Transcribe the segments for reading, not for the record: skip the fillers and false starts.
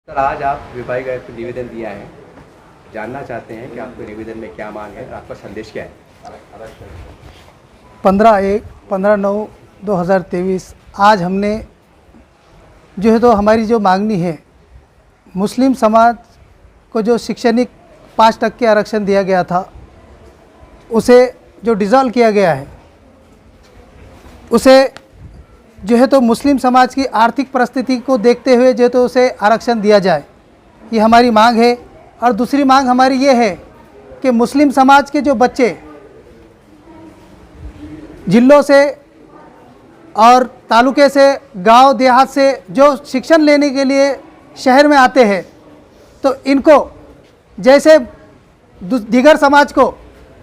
Sir, आज आप विभाग आयुक्त को निवेदन दिया है, जानना चाहते हैं कि आपके निवेदन में क्या मांग है और आपका संदेश क्या है? 15/9/2023 आज हमने जो है तो हमारी जो मांगनी है, मुस्लिम समाज को जो शैक्षणिक 5% आरक्षण दिया गया था उसे जो डिज़ोल्व किया गया है, उसे जो है तो मुस्लिम समाज की आर्थिक परिस्थिति को देखते हुए जो है तो उसे आरक्षण दिया जाए, ये हमारी मांग है। और दूसरी मांग हमारी ये है कि मुस्लिम समाज के जो बच्चे जिलों से और तालुके से, गांव देहात से जो शिक्षण लेने के लिए शहर में आते हैं, तो इनको जैसे दीगर समाज को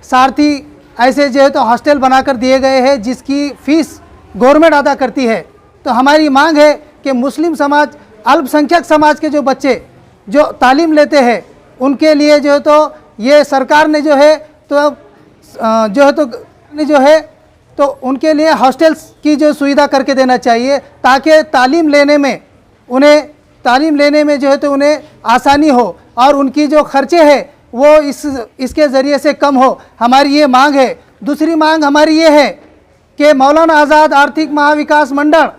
सारथी ऐसे जो है तो हॉस्टल बनाकर दिए गए हैं जिसकी फ़ीस गवर्नमेंट अदा करती है, तो हमारी मांग है कि मुस्लिम समाज, अल्पसंख्यक समाज के जो बच्चे जो तालीम लेते हैं उनके लिए जो है तो ये सरकार ने जो है तो उनके लिए हॉस्टल्स की जो सुविधा करके देना चाहिए, ताकि तालीम लेने में जो है तो उन्हें आसानी हो और उनकी जो खर्चे हैं वो इसके ज़रिए से कम हो। हमारी ये मांग है। दूसरी मांग हमारी ये है कि मौलाना आज़ाद आर्थिक महाविकास मंडल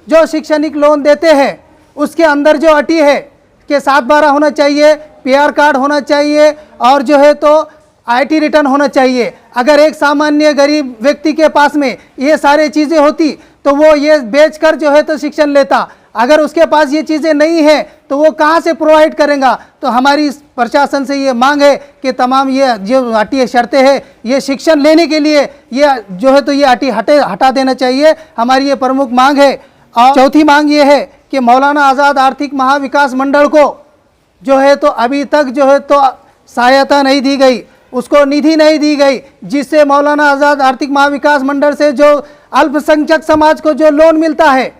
जो शैक्षणिक लोन देते हैं उसके अंदर जो अटी है कि 7/12 होना चाहिए, PR कार्ड होना चाहिए और जो है तो IT रिटर्न होना चाहिए। अगर एक सामान्य गरीब व्यक्ति के पास में ये सारे चीज़ें होती तो वो ये बेचकर जो है तो शिक्षण लेता। अगर उसके पास ये चीज़ें नहीं है तो वो कहाँ से प्रोवाइड करेगा? तो हमारी प्रशासन से ये मांग है कि तमाम ये जो अटी शर्तें हैं, ये शिक्षण लेने के लिए ये जो है तो ये अटी हटा देना चाहिए। हमारी ये प्रमुख मांग है। और चौथी मांग ये है कि मौलाना आज़ाद आर्थिक महाविकास मंडल को जो है तो अभी तक जो है तो सहायता नहीं दी गई, उसको निधि नहीं दी गई, जिससे मौलाना आज़ाद आर्थिक महाविकास मंडल से जो अल्पसंख्यक समाज को जो लोन मिलता है,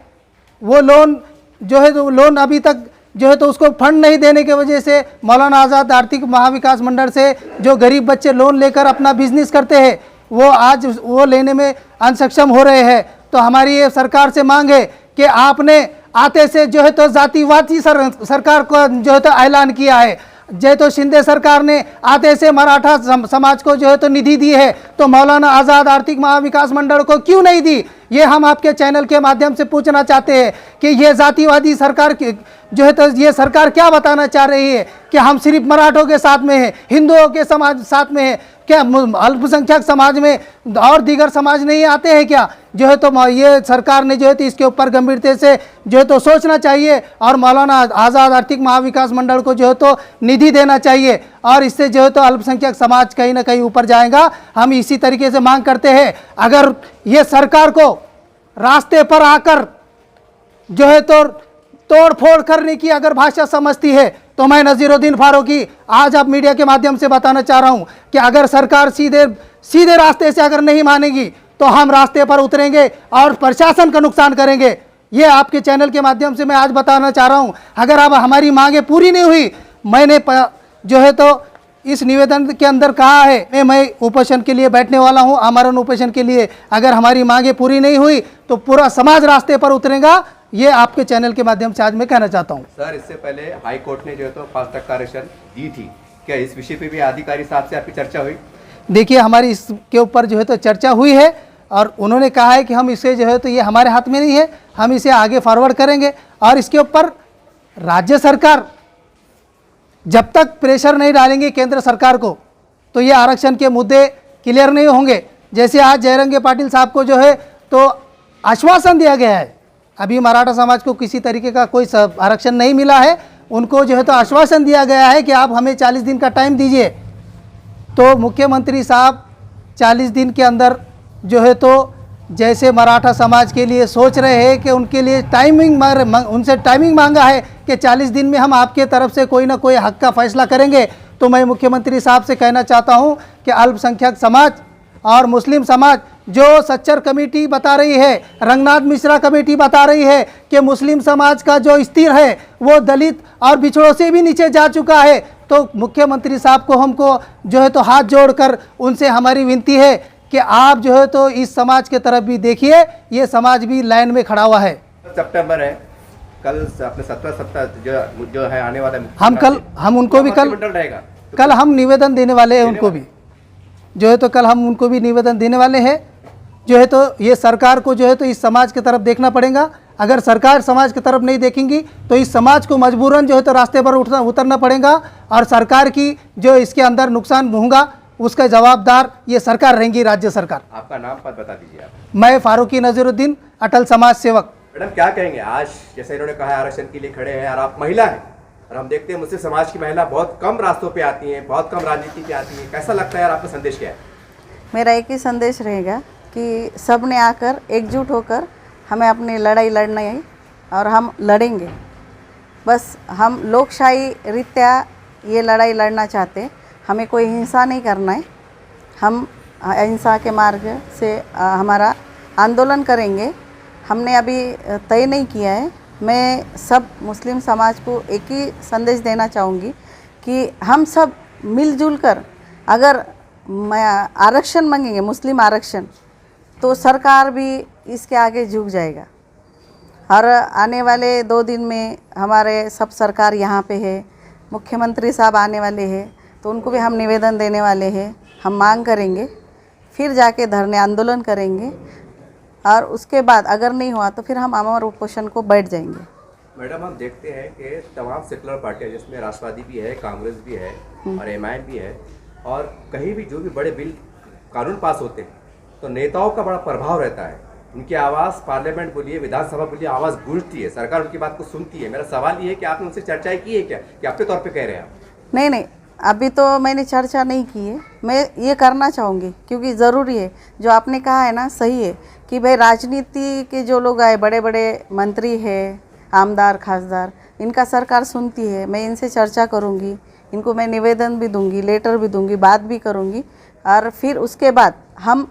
वो लोन जो है तो लोन अभी तक जो है तो उसको फंड नहीं देने की वजह से मौलाना आज़ाद आर्थिक महाविकास मंडल से जो गरीब बच्चे लोन लेकर अपना बिजनेस करते हैं वो आज वो लेने में अनसक्षम हो रहे हैं। तो हमारी ये सरकार से मांग है कि आपने आते से जो है तो जातिवादी सरकार को जो है तो ऐलान किया है, जो तो शिंदे सरकार ने आते से मराठा समाज को जो है तो निधि दी है, तो मौलाना आज़ाद आर्थिक महाविकास मंडल को क्यों नहीं दी? ये हम आपके चैनल के माध्यम से पूछना चाहते हैं कि ये जातिवादी सरकार की जो है तो ये सरकार क्या बताना चाह रही है कि हम सिर्फ मराठों के साथ में हैं, हिंदुओं के समाज साथ में है क्या? अल्पसंख्यक समाज में और दीगर समाज नहीं आते हैं क्या? जो है तो ये सरकार ने जो है तो इसके ऊपर गंभीरता से जो है तो सोचना चाहिए और मौलाना आज़ाद आर्थिक महाविकास मंडल को जो है तो निधि देना चाहिए और इससे जो है तो अल्पसंख्यक समाज कहीं ना कहीं ऊपर जाएगा। हम इसी तरीके से मांग करते हैं। अगर ये सरकार को रास्ते पर आकर जो है तो तोड़ फोड़ करने की अगर भाषा समझती है तो मैं नज़ीरुद्दीन फारूकी आज आप मीडिया के माध्यम से बताना चाह रहा हूं कि अगर सरकार सीधे रास्ते से अगर नहीं मानेगी तो हम रास्ते पर उतरेंगे और प्रशासन का नुकसान करेंगे। ये आपके चैनल के माध्यम से मैं आज बताना चाह रहा हूं। अगर अब हमारी मांगे पूरी नहीं हुई, मैंने जो है तो इस निवेदन के अंदर कहा है मैं उपोषण के लिए बैठने वाला हूं, आमरण उपोषण के लिए। अगर हमारी मांगे पूरी नहीं हुई तो पूरा समाज रास्ते पर उतरेगा। ये आपके चैनल के माध्यम से आज मैं कहना चाहता हूं। सर, इससे पहले हाई कोर्ट ने जो है तो 5% आरक्षण दी थी, क्या इस विषय पे भी अधिकारी साहब से आपकी चर्चा हुई? देखिए, हमारी इसके ऊपर जो है तो चर्चा हुई है और उन्होंने कहा है कि हम इसे जो है तो ये हमारे हाथ में नहीं है, हम इसे आगे फॉरवर्ड करेंगे और इसके ऊपर राज्य सरकार जब तक प्रेशर नहीं डालेंगे केंद्र सरकार को तो ये आरक्षण के मुद्दे क्लियर नहीं होंगे। जैसे आज जयरंगे पाटिल साहब को जो है तो आश्वासन दिया गया है, अभी मराठा समाज को किसी तरीके का कोई आरक्षण नहीं मिला है, उनको जो है तो आश्वासन दिया गया है कि आप हमें 40 दिन का टाइम दीजिए। तो मुख्यमंत्री साहब 40 दिन के अंदर जो है तो जैसे मराठा समाज के लिए सोच रहे हैं कि उनके लिए उनसे टाइमिंग मांगा है कि 40 दिन में हम आपके तरफ से कोई ना कोई हक का फैसला करेंगे। तो मैं मुख्यमंत्री साहब से कहना चाहता हूं कि अल्पसंख्यक समाज और मुस्लिम समाज जो सच्चर कमेटी बता रही है, रंगनाथ मिश्रा कमेटी बता रही है कि मुस्लिम समाज का जो स्थिर है वो दलित और पिछड़ों से भी नीचे जा चुका है, तो मुख्यमंत्री साहब को हमको जो है तो हाथ जोड़कर उनसे हमारी विनती है कि आप जो है तो इस समाज के तरफ भी देखिए, ये समाज भी लाइन में खड़ा हुआ है। सितंबर है, कल अपने 17 सप्ताह जो है आने वाला हम उनको भी मंत्रिमंडल रहेगा, कल हम निवेदन देने वाले हैं उनको भी, जो है तो कल हम उनको भी निवेदन देने वाले हैं। जो है तो ये सरकार को जो है तो इस समाज की तरफ देखना पड़ेगा। अगर सरकार समाज की तरफ नहीं देखेंगी तो इस समाज को मजबूरन जो है तो रास्ते पर उतरना पड़ेगा, और सरकार की जो इसके अंदर नुकसान होगा उसका जवाबदार ये सरकार रहेंगी, राज्य सरकार। आपका नाम पद बता दीजिए आप। मैं फारूकी नजीरुद्दीन, अटल समाज सेवक। मैडम क्या कहेंगे, आज जैसे इन्होंने कहा आरक्षण के लिए खड़े हैं और आप महिला हैं, और हम देखते हैं मुस्लिम समाज की महिला बहुत कम रास्तों पे आती हैं, बहुत कम राजनीति पे आती हैं, कैसा लगता है यार, आपका संदेश क्या है? मेरा एक ही संदेश रहेगा कि सब ने आकर एकजुट होकर हमें अपनी लड़ाई लड़ना है और हम लड़ेंगे। बस हम लोकशाही रीत्या ये लड़ाई लड़ना चाहते हैं, हमें कोई हिंसा नहीं करना है। हम अहिंसा के मार्ग से हमारा आंदोलन करेंगे। हमने अभी तय नहीं किया है। मैं सब मुस्लिम समाज को एक ही संदेश देना चाहूँगी कि हम सब मिलजुल कर अगर आरक्षण मांगेंगे, मुस्लिम आरक्षण, तो सरकार भी इसके आगे झुक जाएगा। और आने वाले 2 दिन में हमारे सब सरकार यहाँ पे है, मुख्यमंत्री साहब आने वाले हैं, तो उनको भी हम निवेदन देने वाले हैं। हम मांग करेंगे, फिर जाके धरने आंदोलन करेंगे, और उसके बाद अगर नहीं हुआ तो फिर हम अमर उपोषण को बैठ जाएंगे। मैडम हम देखते हैं कि तमाम सेकुलर पार्टियां, जिसमें राष्ट्रवादी भी है, कांग्रेस भी है और एमआईएम भी है, और कहीं भी जो भी बड़े बिल कानून पास होते हैं तो नेताओं का बड़ा प्रभाव रहता है। उनकी आवाज़ पार्लियामेंट बोलिए, विधानसभा बोलिए, आवाज़ गूंजती है, सरकार उनकी बात को सुनती है। मेरा सवाल ये है कि आपने उनसे चर्चाएं की है क्या, कि आपके तौर पे कह रहे हैं आप? नहीं, अभी तो मैंने चर्चा नहीं की है। मैं ये करना चाहूँगी क्योंकि ज़रूरी है। जो आपने कहा है ना, सही है कि भाई राजनीति के जो लोग आए, बड़े बड़े मंत्री हैं, आमदार खासदार, इनका सरकार सुनती है। मैं इनसे चर्चा करूँगी, इनको मैं निवेदन भी दूंगी, लेटर भी दूंगी, बात भी करूँगी, और फिर उसके बाद हम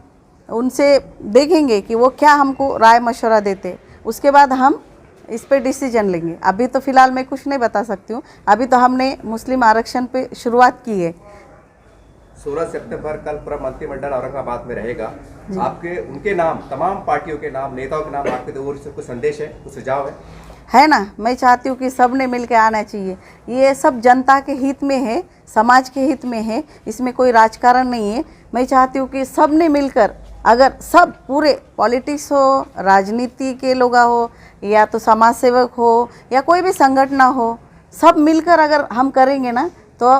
उनसे देखेंगे कि वो क्या हमको राय मशवरा देते। उसके बाद हम इस पे डिसीजन लेंगे। अभी तो फ़िलहाल मैं कुछ नहीं बता सकती हूँ। अभी तो हमने मुस्लिम आरक्षण पे शुरुआत की है। 16 सितंबर कल पूरा मंत्रिमंडल औरंगाबाद में रहेगा। आपके उनके नाम, तमाम पार्टियों के नाम, नेताओं के नाम आपके ओर से कुछ संदेश है, कुछ सुझाव है ना? मैं चाहती हूँ कि सब ने मिल के आना चाहिए। ये सब जनता के हित में है, समाज के हित में है, इसमें कोई राजकारण नहीं है। मैं चाहती हूँ कि सब ने मिलकर, अगर सब पूरे पॉलिटिक्स हो, राजनीति के लोग हो, या तो समाज सेवक हो, या कोई भी संगठन हो, सब मिलकर अगर हम करेंगे ना तो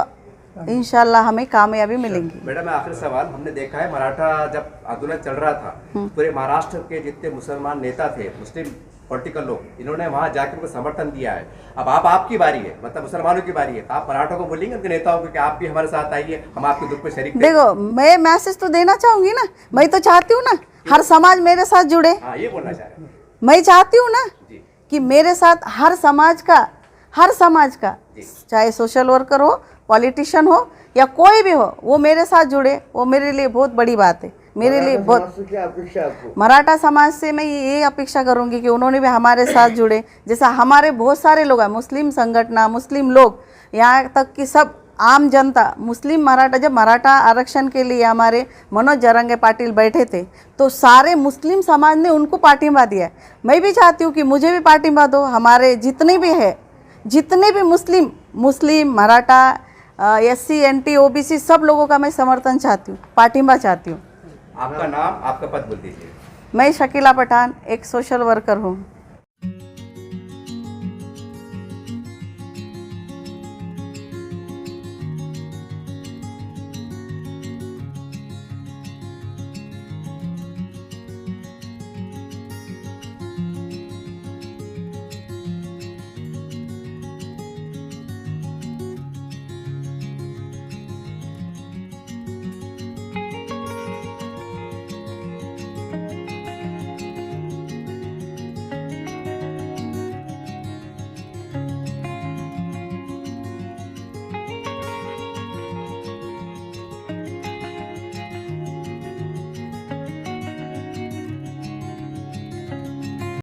इंशाल्लाह हमें कामयाबी मिलेंगी। मैडम आखिरी सवाल, हमने देखा है मराठा जब आंदोलन चल रहा था, पूरे महाराष्ट्र के जितने मुसलमान नेता थे, मुस्लिम पॉलिटिकल लोग, इन्होंने वहाँ जाकर उनको समर्थन दिया है। अब आपकी बारी है, मतलब मुसलमानों की बारी है, तो आप मराठों को बोलेंगे उनके नेताओं को कि आप भी हमारे साथ आइए, हम आपके दुख में शरीक। देखो, मैं मैसेज तो देना चाहूँगी ना। मैं तो चाहती हूँ ना हर समाज मेरे साथ जुड़े। हाँ, ये बोलना चाह रहे हैं। मैं चाहती हूँ ना कि मेरे साथ हर समाज का, चाहे सोशल वर्कर हो, पॉलिटिशियन हो, या कोई भी हो, वो मेरे साथ जुड़े। वो मेरे लिए बहुत बड़ी बात है। मेरे लिए बहुत, मराठा समाज से मैं ये अपेक्षा करूंगी कि उन्होंने भी हमारे साथ जुड़े। जैसा हमारे बहुत सारे लोग हैं, मुस्लिम संगठन, मुस्लिम लोग, यहाँ तक कि सब आम जनता, मुस्लिम मराठा, जब मराठा आरक्षण के लिए हमारे मनोज जरंगे पाटिल बैठे थे तो सारे मुस्लिम समाज ने उनको पार्टिंबा दिया। मैं भी चाहती हूँ कि मुझे भी पार्टिंबा दो। हमारे जितने भी मुस्लिम मराठा, SC NT OBC सब लोगों का मैं समर्थन चाहती हूँ, पार्टिंबा चाहती हूँ। आपका नाम, आपका पद बोल दीजिए। मैं शकीला पठान, एक सोशल वर्कर हूँ।